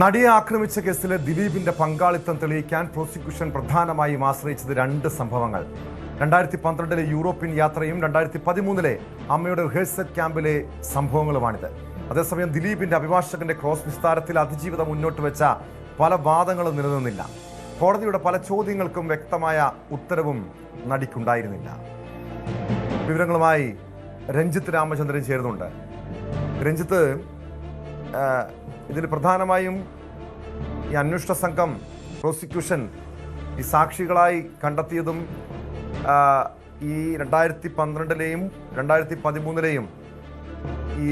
നടിയെ ആക്രമിച്ച കേസിലെ ദിലീപിന്റെ പങ്കാളിത്തം തെളിയിക്കാൻ പ്രോസിക്യൂഷൻ പ്രധാനമായും ആശ്രയിച്ചത് രണ്ട് സംഭവങ്ങൾ. 2012 യൂറോപ്യൻ യാത്രയും 2013 അമ്മയുടെ റിഹേഴ്സൽ ക്യാമ്പിലെ സംഭവങ്ങളുമാണിത്. അതേസമയം ദിലീപിന്റെ അഭിഭാഷകന്റെ ക്രോസ് വിസ്താരത്തിൽ അതിജീവിതം മുന്നോട്ട് വെച്ച പല വാദങ്ങളും നിലനിന്നില്ല. കോടതിയുടെ പല ചോദ്യങ്ങൾക്കും വ്യക്തമായ ഉത്തരവും നടിക്കുണ്ടായിരുന്നില്ല. വിവരങ്ങളുമായി രഞ്ജിത്ത് രാമചന്ദ്രൻ ചേരുന്നുണ്ട്. രഞ്ജിത്ത്, ഇതിൽ പ്രധാനമായും ഈ അന്വേഷണ സംഘം പ്രോസിക്യൂഷൻ ഈ സാക്ഷികളായി കണ്ടെത്തിയതും ഈ 2012 2013 ഈ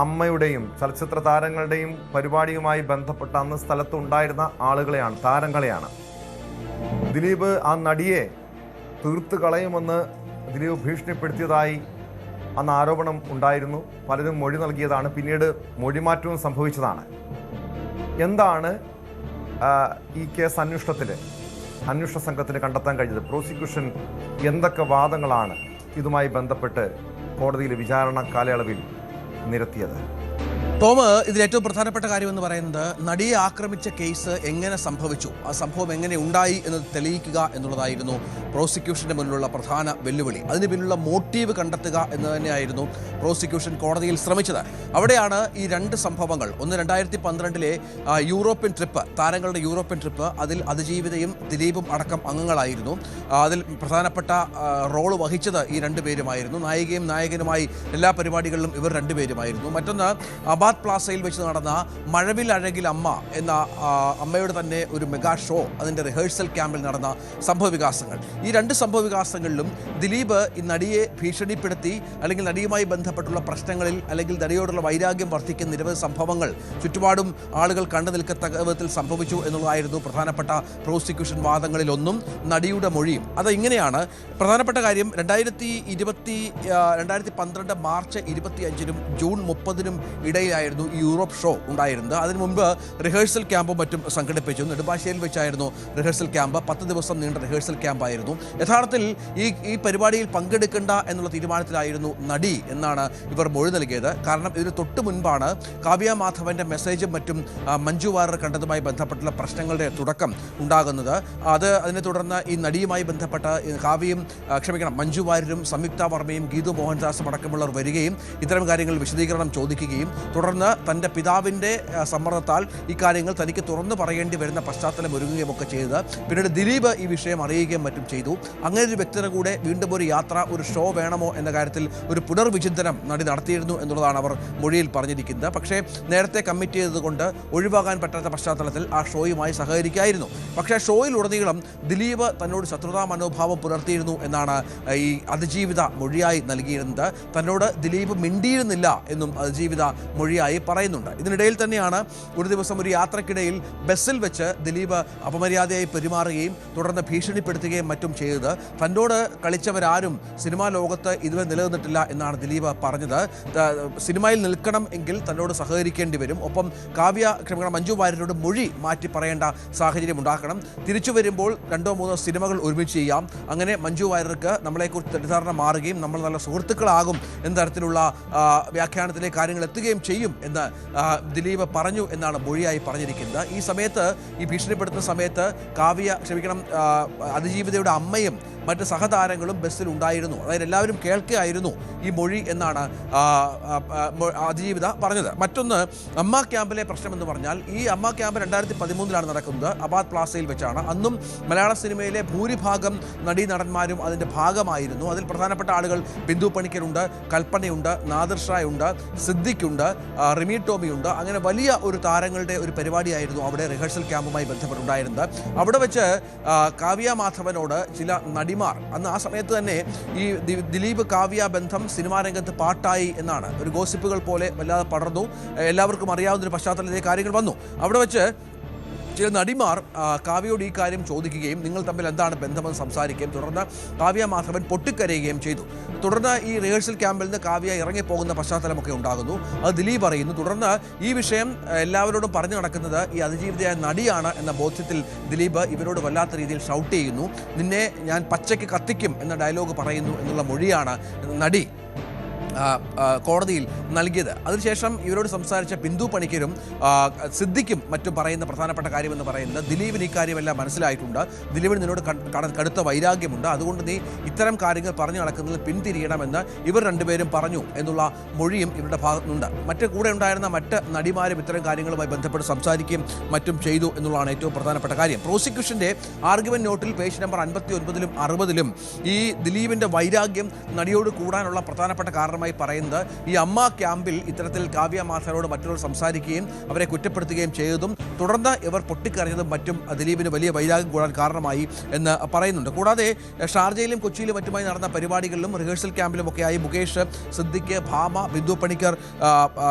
അമ്മയുടെയും ചലച്ചിത്ര താരങ്ങളുടെയും പരിപാടിയുമായി ബന്ധപ്പെട്ട അന്ന് സ്ഥലത്തുണ്ടായിരുന്ന ആളുകളെയാണ്, താരങ്ങളെയാണ്. ദിലീപ് ആ നടിയെ തീർത്ത് കളയുമെന്ന് ദിലീപ് ഭീഷണിപ്പെടുത്തിയതായി അന്ന് ആരോപണം ഉണ്ടായിരുന്നു. പലരും മൊഴി നൽകിയതാണ്. പിന്നീട് മൊഴിമാറ്റവും സംഭവിച്ചതാണ്. എന്താണ് ഈ കേസ് അന്വേഷണ സംഘത്തിന് കണ്ടെത്താൻ കഴിഞ്ഞത്? പ്രോസിക്യൂഷൻ എന്തൊക്കെ വാദങ്ങളാണ് ഇതുമായി ബന്ധപ്പെട്ട് കോടതിയിലെ വിചാരണ കാലയളവിൽ നിരത്തിയത്? ടോം, ഇതിൽ ഏറ്റവും പ്രധാനപ്പെട്ട കാര്യം എന്ന് പറയുന്നത് നടിയെ ആക്രമിച്ച കേസ് എങ്ങനെ സംഭവിച്ചു, ആ സംഭവം എങ്ങനെ ഉണ്ടായി എന്ന് തെളിയിക്കുക എന്നുള്ളതായിരുന്നു പ്രോസിക്യൂഷന്റെ മുന്നിലുള്ള പ്രധാന വെല്ലുവിളി. അതിന് പിന്നിലുള്ള മോട്ടീവ് കണ്ടെത്തുക എന്ന് തന്നെയായിരുന്നു പ്രോസിക്യൂഷൻ കോടതിയിൽ ശ്രമിച്ചത്. അവിടെയാണ് ഈ രണ്ട് സംഭവങ്ങൾ, ഒന്ന് 2012 യൂറോപ്യൻ ട്രിപ്പ്, താരങ്ങളുടെ യൂറോപ്യൻ ട്രിപ്പ്, അതിൽ അതിജീവിതയും ദിലീപും അടക്കം അംഗങ്ങളായിരുന്നു. അതിൽ പ്രധാനപ്പെട്ട റോള് വഹിച്ചത് ഈ രണ്ടുപേരുമായിരുന്നു. നായികയും നായകനുമായി എല്ലാ പരിപാടികളിലും ഇവർ രണ്ടുപേരുമായിരുന്നു. മറ്റൊന്ന് അബാദ് പ്ലാസയിൽ വെച്ച് നടന്ന മഴവിൽ അഴകിൽ അമ്മ എന്ന അമ്മയുടെ തന്നെ ഒരു മെഗാ ഷോ, അതിൻ്റെ റിഹേഴ്സൽ ക്യാമ്പിൽ നടന്ന സംഭവവികാസങ്ങൾ. ഈ രണ്ട് സംഭവവികാസങ്ങളിലും ദിലീപ് ഈ നടിയെ ഭീഷണിപ്പെടുത്തി, അല്ലെങ്കിൽ നടിയുമായി ബന്ധപ്പെട്ടുള്ള പ്രശ്നങ്ങളിൽ, അല്ലെങ്കിൽ നടിയോടുള്ള വൈരാഗ്യം വർദ്ധിക്കുന്ന നിരവധി സംഭവങ്ങൾ ചുറ്റുപാടും ആളുകൾ കണ്ടു നിൽക്കത്തക്ക വിധത്തിൽ സംഭവിച്ചു എന്നുള്ളതായിരുന്നു പ്രധാനപ്പെട്ട പ്രോസിക്യൂഷൻ വാദങ്ങളിലൊന്നും. നടിയുടെ മൊഴിയും അത് ഇങ്ങനെയാണ്. പ്രധാനപ്പെട്ട കാര്യം, 2012 മാർച്ച് 25 ജൂൺ 30 ഇടയിലായിരുന്നു ഈ യൂറോപ്പ് ഷോ ഉണ്ടായിരുന്നത്. അതിനു മുമ്പ് റിഹേഴ്സൽ ക്യാമ്പും മറ്റും സംഘടിപ്പിച്ചു. നെടുമ്പാശ്ശേരിയിൽ വെച്ചായിരുന്നു റിഹേഴ്സൽ ക്യാമ്പ്. 10 ദിവസം നീണ്ട റിഹേഴ്സൽ ക്യാമ്പായിരുന്നു. യഥാർത്ഥത്തിൽ ഈ പരിപാടിയിൽ പങ്കെടുക്കേണ്ട എന്നുള്ള തീരുമാനത്തിലായിരുന്നു നടി എന്നാണ് ഇവർ മൊഴി നൽകിയത്. കാരണം ഇതിന് തൊട്ട് മുൻപാണ് കാവ്യ മാധവന്റെ മെസ്സേജും മറ്റും മഞ്ജു വാര്യർ കണ്ടതുമായി ബന്ധപ്പെട്ടുള്ള പ്രശ്നങ്ങളുടെ തുടക്കം ഉണ്ടാകുന്നത്. അതിനെ തുടർന്ന് ഈ നടിയുമായി ബന്ധപ്പെട്ട മഞ്ജു വാര്യരും സംയുക്ത വർമ്മയും ഗീതു മോഹൻദാസും അടക്കമുള്ളവർ വരികയും ഇത്തരം കാര്യങ്ങൾ വിശദീകരണം ചോദിക്കുകയും തുടർന്ന് തൻ്റെ പിതാവിൻ്റെ സമ്മർദ്ദത്താൽ ഇക്കാര്യങ്ങൾ തനിക്ക് തുറന്നു പറയേണ്ടി വരുന്ന പശ്ചാത്തലം ഒരുങ്ങുകയും ഒക്കെ ചെയ്ത് പിന്നീട് ദിലീപ് ഈ വിഷയം അറിയുകയും മറ്റും ചെയ്തു. അങ്ങനെ ഒരു വ്യക്തിയുടെ കൂടെ വീണ്ടും ഒരു യാത്ര, ഒരു ഷോ വേണമോ എന്ന കാര്യത്തിൽ ഒരു പുനർവിചിന്തനം നടി നടത്തിയിരുന്നു എന്നുള്ളതാണ് അവർ മൊഴിയിൽ പറഞ്ഞിരിക്കുന്നത്. പക്ഷേ നേരത്തെ കമ്മിറ്റ് ചെയ്തതുകൊണ്ട് ഒഴിവാകാൻ പറ്റാത്ത പശ്ചാത്തലത്തിൽ ആ ഷോയുമായി സഹകരിക്കായിരുന്നു. പക്ഷേ ഷോയിലുടനീളം ദിലീപ് തന്നോട് ശത്രുതാ മനോഭാവം പുലർത്തിയിരുന്നു എന്നാണ് ഈ അതിജീവിത മൊഴിയായി നൽകിയിരുന്നത്. തന്നോട് ദിലീപ് മിണ്ടിയിരുന്നില്ല എന്നും അതിജീവിത മൊഴിയായി പറയുന്നുണ്ട്. ഇതിനിടയിൽ തന്നെയാണ് ഒരു ദിവസം ഒരു യാത്രക്കിടയിൽ ബസ്സിൽ വെച്ച് ദിലീപ് അപമര്യാദയായി പെരുമാറുകയും തുടർന്ന് ഭീഷണിപ്പെടുത്തുകയും മറ്റും ചെയ്തത്. തന്നോട് കളിച്ചവരാരും സിനിമാ ലോകത്ത് ഇതുവരെ നിലനിന്നിട്ടില്ല എന്നാണ് ദിലീപ് പറഞ്ഞത്. സിനിമയിൽ നിൽക്കണം എങ്കിൽ തന്നോട് സഹകരിക്കേണ്ടി വരും. ഒപ്പം മഞ്ജു വാര്യരോട് മൊഴി മാറ്റി പറയേണ്ട സാഹചര്യം ഉണ്ടാക്കണം. തിരിച്ചു വരുമ്പോൾ 2-3 സിനിമകൾ ഒരുമിച്ച് ചെയ്യാം. അങ്ങനെ മഞ്ജു വാര്യർക്ക് നമ്മളെക്കുറിച്ച് തെറ്റിദ്ധാരണ മാറുകയും നമ്മൾ നല്ല സുഹൃത്തുക്കളാകും എന്ന തരത്തിലുള്ള വ്യാഖ്യാനത്തിലേക്ക് കാര്യങ്ങൾ എത്തുകയും ചെയ്യും എന്ന് ദിലീപ് പറഞ്ഞു എന്നാണ് മൊഴിയായി പറഞ്ഞിരിക്കുന്നത്. ഈ സമയത്ത്, ഈ ഭീഷണിപ്പെടുത്തുന്ന സമയത്ത് അതിജീവിതയുടെ അമ്മയും മറ്റ് സഹതാരങ്ങളും ബസ്സിൽ ഉണ്ടായിരുന്നു. അതായത് എല്ലാവരും കേൾക്കുകയായിരുന്നു ഈ മൊഴി എന്നാണ് അതിജീവിത പറഞ്ഞത്. മറ്റൊന്ന്, അമ്മ ക്യാമ്പിലെ പ്രശ്നം എന്ന് പറഞ്ഞാൽ, ഈ അമ്മ ക്യാമ്പ് 2013 നടക്കുന്നത്. അബാദ് പ്ലാസയിൽ വെച്ചാണ്. അന്നും മലയാള സിനിമയിലെ ഭൂരിഭാഗം നടീനടന്മാരും അതിൻ്റെ ഭാഗമായിരുന്നു. അതിൽ പ്രധാനപ്പെട്ട ആളുകൾ ബിന്ദു പണിക്കരുണ്ട്, കൽപ്പനയുണ്ട്, നാദിർ ഷാ ഉണ്ട്, സിദ്ദിഖുണ്ട്, റിമി ടോമിയുണ്ട്. അങ്ങനെ വലിയ ഒരു താരങ്ങളുടെ ഒരു പരിപാടിയായിരുന്നു അവിടെ റിഹേഴ്സൽ ക്യാമ്പുമായി ബന്ധപ്പെട്ടുണ്ടായിരുന്നത്. അവിടെ വെച്ച് കാവ്യ മാധവനോട് ചില നടിമാർ, അന്ന് ആ സമയത്ത് തന്നെ ഈ ദിലീപ് കാവ്യ ബന്ധം സിനിമാ രംഗത്ത് പാട്ടായി എന്നാണ് ഒരു ഗോസിപ്പുകൾ പോലെ വല്ലാതെ പടർന്നു. എല്ലാവർക്കും അറിയാവുന്ന ഒരു പശ്ചാത്തലത്തിലെ കാര്യങ്ങൾ വന്നു. അവിടെ വെച്ച് ചില നടിമാർ കാവ്യയോട് ഈ കാര്യം ചോദിക്കുകയും നിങ്ങൾ തമ്മിൽ എന്താണ് ബന്ധമെന്ന് സംസാരിക്കുകയും തുടർന്ന് കാവ്യ മാധവൻ പൊട്ടിക്കരയുകയും ചെയ്തു. തുടർന്ന് ഈ റിഹേഴ്സൽ ക്യാമ്പിൽ നിന്ന് കാവ്യ ഇറങ്ങിപ്പോകുന്ന പശ്ചാത്തലമൊക്കെ ഉണ്ടാകുന്നു. അത് ദിലീപ് അറിയുന്നു. തുടർന്ന് ഈ വിഷയം എല്ലാവരോടും പറഞ്ഞു നടക്കുന്നത് ഈ അതിജീവിതയായ നടിയാണ് എന്ന ബോധ്യത്തിൽ ദിലീപ് ഇവരോട് വല്ലാത്ത രീതിയിൽ ഷൗട്ട് ചെയ്യുന്നു. നിന്നെ ഞാൻ പച്ചയ്ക്ക് കത്തിക്കും എന്ന ഡയലോഗ് പറയുന്നു എന്നുള്ള മൊഴിയാണ് നടി കോടതിയിൽ നൽകിയത്. അതിനുശേഷം ഇവരോട് സംസാരിച്ച ബിന്ദു പണിക്കരും സിദ്ദിഖും മറ്റും പറയുന്ന പ്രധാനപ്പെട്ട കാര്യമെന്ന് പറയുന്നത്, ദിലീപിന് ഈ കാര്യമെല്ലാം മനസ്സിലായിട്ടുണ്ട്, ദിലീപിന് നിന്നോട് കടുത്ത വൈരാഗ്യമുണ്ട്, അതുകൊണ്ട് നീ ഇത്തരം കാര്യങ്ങൾ പറഞ്ഞു നടക്കുന്നതിൽ പിന്തിരിയണമെന്ന് ഇവർ രണ്ടുപേരും പറഞ്ഞു എന്നുള്ള മൊഴിയും ഇവരുടെ ഭാഗത്തുനിന്നുണ്ട്. മറ്റ് കൂടെ ഉണ്ടായിരുന്ന മറ്റ് നടിമാരും ഇത്തരം കാര്യങ്ങളുമായി ബന്ധപ്പെട്ട് സംസാരിക്കുകയും മറ്റും ചെയ്തു എന്നുള്ളതാണ് ഏറ്റവും പ്രധാനപ്പെട്ട കാര്യം. പ്രോസിക്യൂഷന്റെ ആർഗ്യുമെന്റ് നോട്ടിൽ പേജ് നമ്പർ 59-ലും 60-ലും ഈ ദിലീപിന്റെ വൈരാഗ്യം നടിയോട് കൂടാനുള്ള പ്രധാനപ്പെട്ട കാരണമായി പറയുന്നത്, ഈ അമ്മ ക്യാമ്പിൽ ഇത്തരത്തിൽ കാവ്യ മാധവനോട് മറ്റുള്ളവർ സംസാരിക്കുകയും അവരെ കുറ്റപ്പെടുത്തുകയും ചെയ്തതും തുടർന്ന് ഇവർ പൊട്ടിക്കറിഞ്ഞതും മറ്റും ദിലീപിന് വലിയ വൈരാഗ്യം കൂടാൻ കാരണമായി എന്ന് പറയുന്നുണ്ട്. കൂടാതെ ഷാർജയിലും കൊച്ചിയിലും മറ്റുമായി നടന്ന പരിപാടികളിലും റിഹേഴ്സൽ ക്യാമ്പിലുമൊക്കെയായി മുകേഷ്, സിദ്ദിഖ്, ഭാമ, ബിന്ദു പണിക്കർ,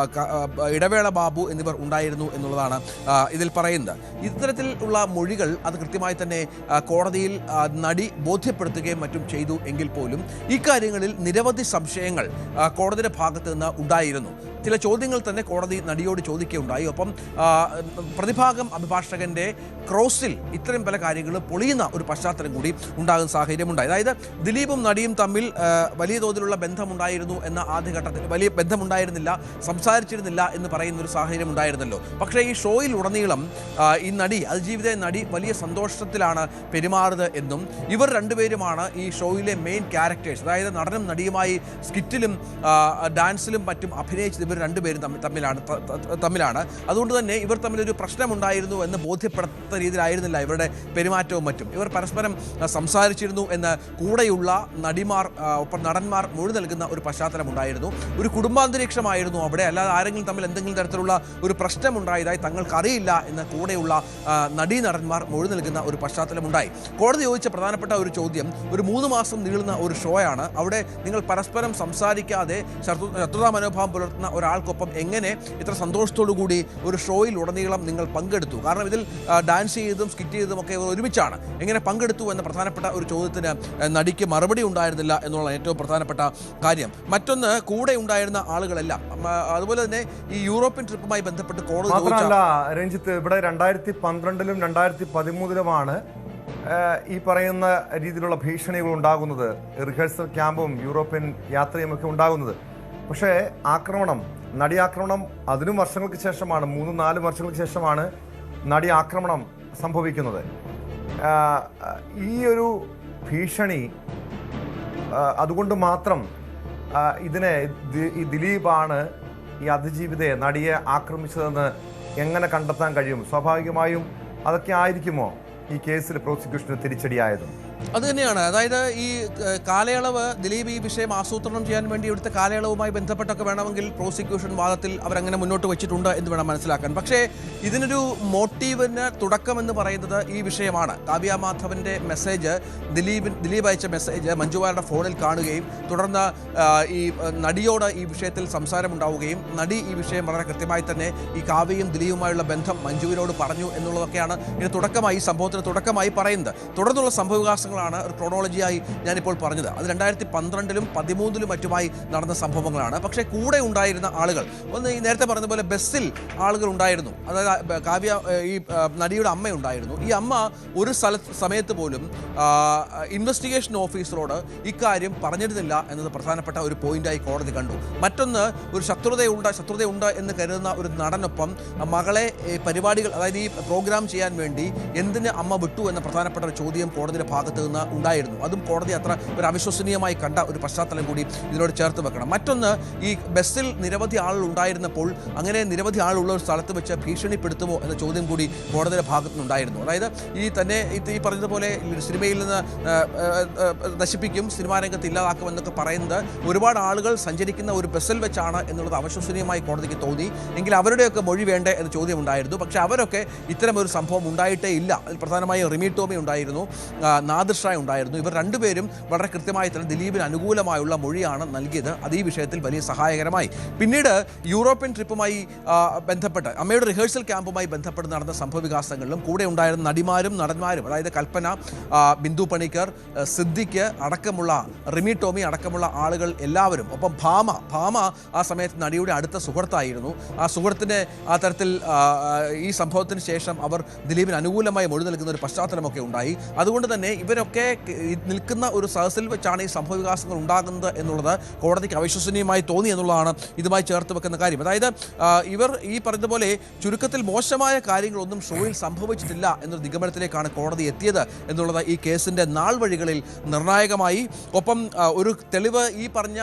ഇടവേള ബാബു എന്നിവർ ഉണ്ടായിരുന്നു എന്നുള്ളതാണ് ഇതിൽ പറയുന്നത്. ഇത്തരത്തിൽ ഉള്ള മൊഴികൾ അത് കൃത്യമായി തന്നെ കോടതിയിൽ നടി ബോധ്യപ്പെടുത്തുകയും മറ്റും ചെയ്തു എങ്കിൽ പോലും ഇക്കാര്യങ്ങളിൽ നിരവധി സംശയങ്ങൾ കോടതിയുടെ ഭാഗത്ത് നിന്ന് ഉണ്ടായിരുന്നു. ചില ചോദ്യങ്ങൾ തന്നെ കോടതി നടിയോട് ചോദിക്കുകയുണ്ടായി. ഒപ്പം പ്രതിഭാഗം അഭിഭാഷകന്റെ ക്രോസിൽ ഇത്തരം പല കാര്യങ്ങളും പൊളിയുന്ന ഒരു പശ്ചാത്തലം കൂടി ഉണ്ടാകുന്ന സാഹചര്യമുണ്ടായി. അതായത് ദിലീപും നടിയും തമ്മിൽ വലിയ തോതിലുള്ള ബന്ധമുണ്ടായിരുന്നു എന്ന ആദ്യഘട്ടത്തിൽ വലിയ ബന്ധമുണ്ടായിരുന്നില്ല, സംസാരിച്ചിരുന്നില്ല എന്ന് പറയുന്ന ഒരു സാഹചര്യം ഉണ്ടായിരുന്നല്ലോ. പക്ഷേ ഈ ഷോയിൽ ഉടനീളം ഈ നടി, അതിജീവിത നടി വലിയ സന്തോഷത്തിലാണ് പെരുമാറുന്നത് എന്നും ഇവർ രണ്ടുപേരുമാണ് ഈ ഷോയിലെ മെയിൻ ക്യാരക്ടേഴ്സ്, അതായത് നടനും നടിയുമായി സ്കിറ്റിലും ഡാൻസിലും മറ്റും അഭിനയിച്ചത് ഇവർ രണ്ടുപേരും തമ്മിലാണ്. അതുകൊണ്ട് തന്നെ ഇവർ തമ്മിലൊരു പ്രശ്നമുണ്ടായിരുന്നു എന്ന് ബോധ്യപ്പെടുത്ത രീതിയിലായിരുന്നില്ല ഇവരുടെ പെരുമാറ്റവും മറ്റും. ഇവർ പരസ്പരം സംസാരിച്ചിരുന്നു എന്ന് കൂടെയുള്ള നടിമാർ ഒപ്പം നടന്മാർ മൊഴി നൽകുന്ന ഒരു പശ്ചാത്തലമുണ്ടായിരുന്നു. ഒരു കുടുംബാന്തരീക്ഷമായിരുന്നു അവിടെ, അല്ലാതെ ആരെങ്കിലും തമ്മിൽ എന്തെങ്കിലും തരത്തിലുള്ള ഒരു പ്രശ്നമുണ്ടായതായി തങ്ങൾക്കറിയില്ല എന്ന് കൂടെയുള്ള നടീനടന്മാർ മൊഴി നൽകുന്ന ഒരു പശ്ചാത്തലമുണ്ടായി. കോടതി ചോദിച്ച പ്രധാനപ്പെട്ട ഒരു ചോദ്യം, ഒരു 3 മാസം നീളുന്ന ഒരു ഷോയാണ്, അവിടെ നിങ്ങൾ പരസ്പരം സംസാരിക്കാതെ ശത്രുതാ മനോഭാവം പുലർത്തുന്ന ഒരാൾക്കൊപ്പം എങ്ങനെ ഇത്ര സന്തോഷത്തോടു കൂടി ഒരു ഷോയിൽ ഉടനീളം നിങ്ങൾ പങ്കെടുത്തു? കാരണം ഇതിൽ ഡാൻസ് ചെയ്തതും സ്കിറ്റ് ചെയ്തതും ഒക്കെ ഒരുമിച്ചാണ്. എങ്ങനെ പങ്കെടുത്തു എന്ന പ്രധാനപ്പെട്ട ഒരു ചോദ്യത്തിന് നടിക്ക് മറുപടി ഉണ്ടായിരുന്നില്ല എന്നുള്ള ഏറ്റവും പ്രധാനപ്പെട്ട കാര്യം. മറ്റൊന്ന്, കൂടെ ഉണ്ടായിരുന്ന ആളുകളെല്ലാം, അതുപോലെ തന്നെ ഈ യൂറോപ്യൻ ട്രിപ്പുമായി ബന്ധപ്പെട്ട് കോടതി രഞ്ജിത്ത്, ഇവിടെ 2012-ലും 2013-ലുമാണ് ഈ പറയുന്ന രീതിയിലുള്ള ഭീഷണികൾ ഉണ്ടാകുന്നത്, റിഹേഴ്സൽ ക്യാമ്പും യൂറോപ്യൻ യാത്രയും ഒക്കെ ഉണ്ടാകുന്നത്. പക്ഷേ നടി ആക്രമണം അതിനും വർഷങ്ങൾക്ക് ശേഷമാണ്, 3-4 വർഷങ്ങൾക്ക് ശേഷമാണ് നടി ആക്രമണം സംഭവിക്കുന്നത്. ഈ ഒരു ഭീഷണി അതുകൊണ്ട് മാത്രം ഈ ദിലീപാണ് ഈ അതിജീവിതയെ, നടിയെ ആക്രമിച്ചതെന്ന് എങ്ങനെ കണ്ടെത്താൻ കഴിയും? സ്വാഭാവികമായും അതൊക്കെ ആയിരിക്കുമോ ഈ കേസിൽ പ്രോസിക്യൂഷന് തിരിച്ചടിയായതും? അത് തന്നെയാണ്. അതായത് ഈ കാലയളവ്, ദിലീപ് ഈ വിഷയം ആസൂത്രണം ചെയ്യാൻ വേണ്ടി ഇവിടുത്തെ കാലയളവുമായി ബന്ധപ്പെട്ടൊക്കെ വേണമെങ്കിൽ പ്രോസിക്യൂഷൻ വാദത്തിൽ അവരങ്ങനെ മുന്നോട്ട് വെച്ചിട്ടുണ്ട് എന്ന് വേണം മനസ്സിലാക്കാൻ. പക്ഷേ ഇതിനൊരു മോട്ടീവിന് തുടക്കമെന്ന് പറയുന്നത് ഈ വിഷയമാണ്. കാവ്യ മാധവന്റെ മെസ്സേജ്, ദിലീപ് അയച്ച മെസ്സേജ് മഞ്ജുവാരുടെ ഫോണിൽ കാണുകയും തുടർന്ന് ഈ നടിയോട് ഈ വിഷയത്തിൽ സംസാരമുണ്ടാവുകയും നടി ഈ വിഷയം വളരെ കൃത്യമായി തന്നെ ഈ കാവ്യയും ദിലീപുമായുള്ള ബന്ധം മഞ്ജുവിനോട് പറഞ്ഞു എന്നുള്ളതൊക്കെയാണ് ഇതിന് തുടക്കമായി, ഈ സംഭവത്തിന് തുടക്കമായി പറയുന്നത്. തുടർന്നുള്ള സംഭവവികാസങ്ങളാണ് ഒരു ക്രോണോളജിയായി ഞാനിപ്പോൾ പറഞ്ഞത്. അത് 2012-ലും 2013-ലും മറ്റുമായി നടന്ന സംഭവങ്ങളാണ്. പക്ഷേ കൂടെ ഉണ്ടായിരുന്ന ആളുകൾ, ഒന്ന് ഈ നേരത്തെ പറഞ്ഞതുപോലെ ബസ്സിൽ ആളുകൾ ഉണ്ടായിരുന്നു. അതായത് കാവ്യ, ഈ നടിയുടെ അമ്മ ഉണ്ടായിരുന്നു. ഈ അമ്മ ഒരു സമയത്ത് പോലും ഇൻവെസ്റ്റിഗേഷൻ ഓഫീസറോട് ഇക്കാര്യം പറഞ്ഞിരുന്നില്ല എന്നത് പ്രധാനപ്പെട്ട ഒരു പോയിന്റായി കോടതി കണ്ടു. മറ്റൊന്ന്, ഒരു ശത്രുതയുണ്ട് എന്ന് കരുതുന്ന ഒരു നടനൊപ്പം മകളെ പരിപാടികൾ, അതായത് ഈ പ്രോഗ്രാം ചെയ്യാൻ വേണ്ടി എന്തിന് അമ്മ വിട്ടു എന്ന പ്രധാനപ്പെട്ട ഒരു ചോദ്യം കോടതിയുടെ ഭാഗത്ത് നിന്ന് ഉണ്ടായിരുന്നു. അതും കോടതി അത്ര ഒരു അവിശ്വസനീയമായി കണ്ട ഒരു പശ്ചാത്തലം കൂടി ഇതിനോട് ചേർത്ത് വെക്കണം. മറ്റൊന്ന്, ഈ ബസ്സിൽ നിരവധി ആളുകൾ ഉണ്ടായിരുന്നപ്പോൾ അങ്ങനെ നിരവധി ആളുള്ള ഒരു സ്ഥലത്ത് വെച്ച് ഭീഷണിപ്പെടുത്തുമോ എന്ന ചോദ്യം കൂടി കോടതിയുടെ ഭാഗത്തു നിന്നുണ്ടായിരുന്നു. അതായത് ഈ പറഞ്ഞതുപോലെ സിനിമയിൽ നിന്ന് നശിപ്പിക്കും, സിനിമാ രംഗത്ത് ഇല്ലാതാക്കുമെന്നൊക്കെ പറയുന്നത് ഒരുപാട് ആളുകൾ സഞ്ചരിക്കുന്ന ഒരു ബസ്സിൽ വെച്ചാണ് എന്നുള്ളത് അവിശ്വസനീയമായി കോടതിക്ക് തോന്നി. എങ്കിൽ അവരുടെയൊക്കെ മൊഴി വേണ്ടേ എന്ന ചോദ്യം ഉണ്ടായിരുന്നു. പക്ഷേ അവരൊക്കെ ഇത്തരം ഒരു സംഭവം ഉണ്ടായിട്ടേ ഇല്ല. അതിൽ പ്രധാനമായും റിമി ടോമി ഉണ്ടായിരുന്നു, നാദിർ ഷാ ഉണ്ടായിരുന്നു. ഇവർ രണ്ടുപേരും വളരെ കൃത്യമായി തന്നെ ദിലീപിന് അനുകൂലമായുള്ള മൊഴിയാണ് നൽകിയത്. അത് ഈ വിഷയത്തിൽ വലിയ സഹായകരമായി. പിന്നീട് യൂറോപ്യൻ ട്രിപ്പുമായി ബന്ധപ്പെട്ട്, അമ്മയുടെ റിഹേഴ്സൽ ക്യാമ്പുമായി ബന്ധപ്പെട്ട് നടന്ന സംഭവവികാസങ്ങളിലും കൂടെ ഉണ്ടായിരുന്ന നടിമാരും നടന്മാരും, അതായത് കൽപ്പന, ബിന്ദു പണിക്കർ, സിദ്ദിഖ് അടക്കമുള്ള, റിമി ടോമി അടക്കമുള്ള ആളുകൾ എല്ലാവരും, ഒപ്പം ഭാമ ആ സമയത്ത് നടിയുടെ അടുത്ത സുഹൃത്തായിരുന്നു. ആ സുഹൃത്തിന് ആ തരത്തിൽ ഈ സംഭവത്തിന് ശേഷം അവർ ദിലീപിന് അനുകൂലമായി മൊഴി നൽകുന്ന ഒരു പശ്ചാത്തലമൊക്കെ ഉണ്ടായി. അതുകൊണ്ട് തന്നെ ഇവർ ഇങ്ങനെയൊക്കെ നിൽക്കുന്ന ഒരു സദസ്സിൽ വെച്ചാണ് ഈ സംഭവവികാസങ്ങൾ ഉണ്ടാകുന്നത് എന്നുള്ളത് കോടതിക്ക് അവിശ്വസനീയമായി തോന്നി എന്നുള്ളതാണ് ഇതുമായി ചേർത്ത് വെക്കുന്ന കാര്യം. അതായത് ഇവർ ഈ പറഞ്ഞതുപോലെ ചുരുക്കത്തിൽ മോശമായ കാര്യങ്ങളൊന്നും ഷോയിൽ സംഭവിച്ചിട്ടില്ല എന്നൊരു നിഗമനത്തിലേക്കാണ് കോടതി എത്തിയത് എന്നുള്ളത് ഈ കേസിൻ്റെ നാൾ വഴികളിൽ നിർണായകമായി. ഒപ്പം ഒരു തെളിവ്, ഈ പറഞ്ഞ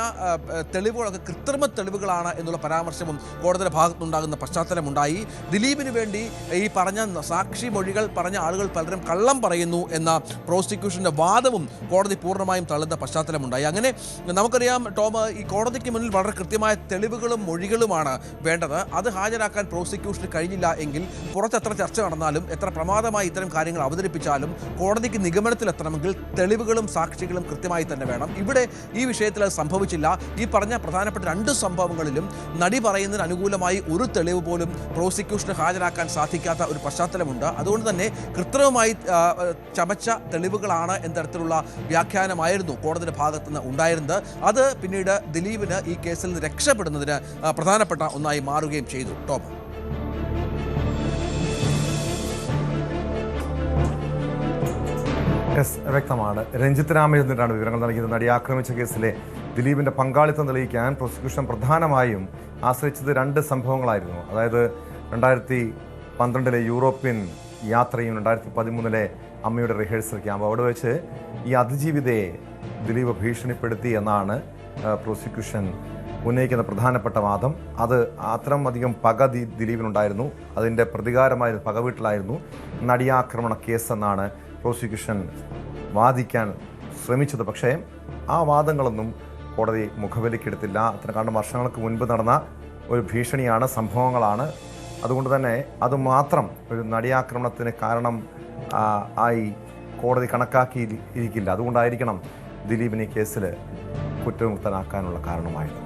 തെളിവുകളൊക്കെ കൃത്രിമ തെളിവുകളാണ് എന്നുള്ള പരാമർശവും കോടതിയുടെ ഭാഗത്തുനിന്നുണ്ടാകുന്ന പശ്ചാത്തലമുണ്ടായി. ദിലീപിന് വേണ്ടി ഈ പറഞ്ഞ സാക്ഷി മൊഴികൾ പറഞ്ഞ ആളുകൾ പലരും കള്ളം പറയുന്നു എന്ന പ്രോസിക്യൂഷന്റെ വാദവും കോടതി പൂർണ്ണമായും തള്ളുന്ന പശ്ചാത്തലമുണ്ടായി. അങ്ങനെ നമുക്കറിയാം ടോം, ഈ കോടതിക്ക് മുന്നിൽ വളരെ കൃത്യമായ തെളിവുകളും മൊഴികളുമാണ് വേണ്ടത്. അത് ഹാജരാക്കാൻ പ്രോസിക്യൂഷന് കഴിഞ്ഞില്ല എങ്കിൽ പുറത്ത് എത്ര ചർച്ച നടന്നാലും എത്ര പ്രമാദമായി ഇത്തരം കാര്യങ്ങൾ അവതരിപ്പിച്ചാലും കോടതിക്ക് നിഗമനത്തിലെത്തണമെങ്കിൽ തെളിവുകളും സാക്ഷികളും കൃത്യമായി തന്നെ വേണം. ഇവിടെ ഈ വിഷയത്തിൽ അത് സംഭവിച്ചില്ല. ഈ പറഞ്ഞ പ്രധാനപ്പെട്ട രണ്ട് സംഭവങ്ങളിലും നടി പറയുന്നതിന് അനുകൂലമായി ഒരു തെളിവ് പോലും പ്രോസിക്യൂഷന് ഹാജരാക്കാൻ സാധിക്കാത്ത ഒരു പശ്ചാത്തലമുണ്ട്. അതുകൊണ്ട് തന്നെ കൃത്രിമമായി ചമച്ച തെളിവുകളാണ് എന്ന തരത്തിലുള്ള വ്യാഖ്യാനമായിരുന്നു കോടതിയുടെ ഭാഗത്തുനിന്ന് ഉണ്ടായിരുന്നത്. അത് പിന്നീട് ദിലീപിന് ഈ കേസിൽ നിന്ന് രക്ഷപ്പെടുന്നതിന് പ്രധാനപ്പെട്ട ഒന്നായി മാറുകയും ചെയ്തു. ടോം, വ്യക്തമാണ്. രഞ്ജിത്ത് രാമചന്ദ്രനാണ് വിവരങ്ങൾ നൽകിയത്. നടി ആക്രമിച്ച കേസിലെ ദിലീപിന്റെ പങ്കാളിത്തം തെളിയിക്കാൻ പ്രോസിക്യൂഷൻ പ്രധാനമായും ആശ്രയിച്ചത് രണ്ട് സംഭവങ്ങളായിരുന്നു. അതായത് 2012 യൂറോപ്യൻ യാത്രയും 2013 അമ്മയുടെ റിഹേഴ്സൽ ക്യാമ്പ്. അവിടെ വെച്ച് ഈ അതിജീവിതയെ ദിലീപ് ഭീഷണിപ്പെടുത്തി എന്നാണ് പ്രോസിക്യൂഷൻ ഉന്നയിക്കുന്ന പ്രധാനപ്പെട്ട വാദം. അത് അത്തരം അധികം പക ദിലീപിനുണ്ടായിരുന്നു. അതിൻ്റെ പ്രതികാരമായ പകവീട്ടിലായിരുന്നു നടിയാക്രമണ കേസെന്നാണ് പ്രോസിക്യൂഷൻ വാദിക്കാൻ ശ്രമിച്ചത്. പക്ഷേ ആ വാദങ്ങളൊന്നും കോടതി മുഖവിലക്കെടുത്തില്ല. കാരണം വർഷങ്ങൾക്ക് മുൻപ് നടന്ന ഒരു ഭീഷണിയാണ്, സംഭവങ്ങളാണ്. അതുകൊണ്ട് തന്നെ അതുമാത്രം ഒരു നടിയാക്രമണത്തിന് കാരണം ആയി കോടതി കണക്കാക്കിയിരിക്കില്ല. അതുകൊണ്ടായിരിക്കണം ദിലീപിനെ കേസിൽ കുറ്റവിമുക്തനാക്കാനുള്ള കാരണമായത്.